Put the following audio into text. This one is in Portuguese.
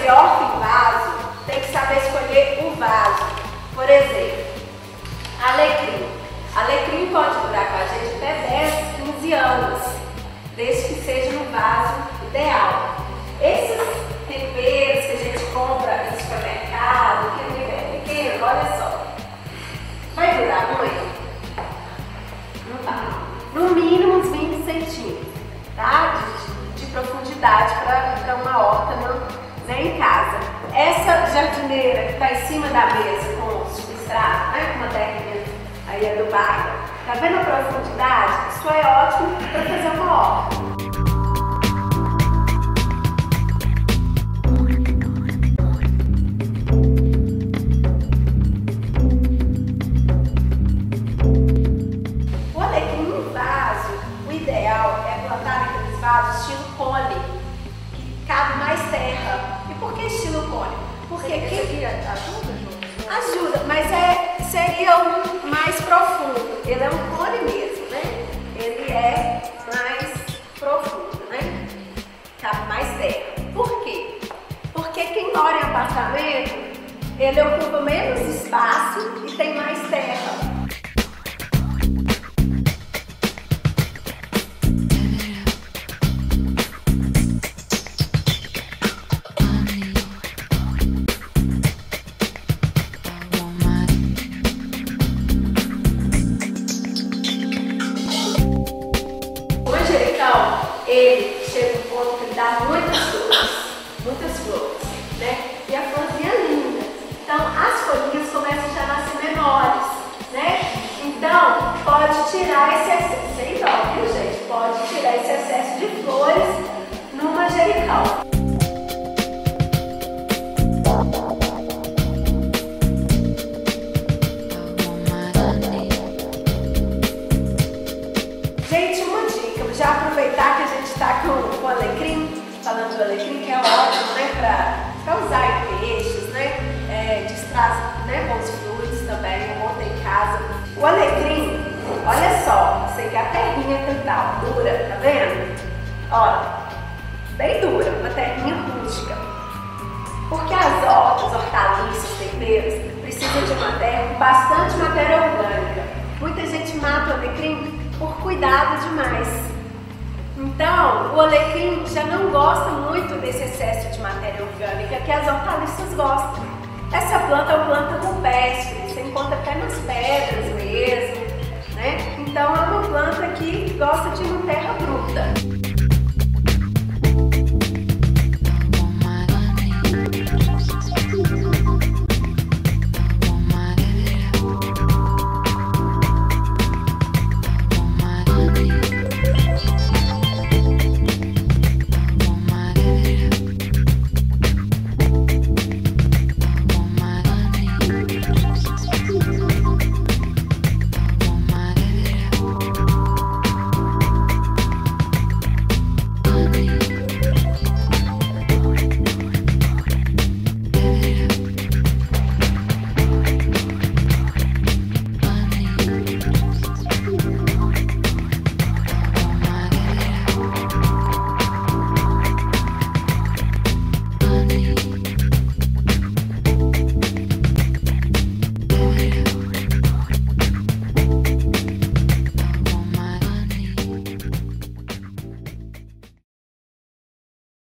fazer horta em vaso, tem que saber escolher o vaso. Por exemplo, alecrim. Alecrim pode durar com a gente até 10, 15 anos, desde que seja no vaso ideal. Esses temperos que a gente compra no supermercado, que é pequeno, olha só, vai durar muito? Não vai. No mínimo uns 20 centímetros, tá? De profundidade para uma horta não em casa. Essa jardineira que está em cima da mesa com substrato, né? Com uma técnica aí adubada, tá vendo a profundidade? Isso é ótimo para fazer uma horta. Estilo cone, que cabe mais terra. E por que estilo cone? Porque aqui ajuda, Ju? Ajuda, mas seria um mais profundo. Ele é um cone mesmo, né? Ele é mais profundo, né? Cabe mais terra. Por quê? Porque quem mora em apartamento, ele ocupa menos espaço e tem mais terra. Ele chega um ponto que ele dá muitas flores, né? E a florzinha é linda. Então as folhinhas começam já a nascer menores, né? Então pode tirar esse excesso, sem dó, viu gente? Pode tirar esse excesso de flores no manjericão. Gente, uma dica, já aproveitar que a gente está com o alecrim, falando do alecrim, que é ótimo, né, para usar em peixes, né, distraz, né, bons fluidos também, eu montei em casa. O alecrim, olha só, sei que a terrinha tal, dura, tá vendo? Olha, bem dura, uma terrinha rústica. Porque as hortas, hortaliças, temperos, precisam de uma terra com bastante matéria orgânica. Muita gente mata o alecrim por cuidado demais. Então, o alecrim já não gosta muito desse excesso de matéria orgânica que as hortaliças gostam. Essa planta é uma planta rupestre, você encontra até nas pedras mesmo, né? Então, é uma planta que gosta de uma terra bruta.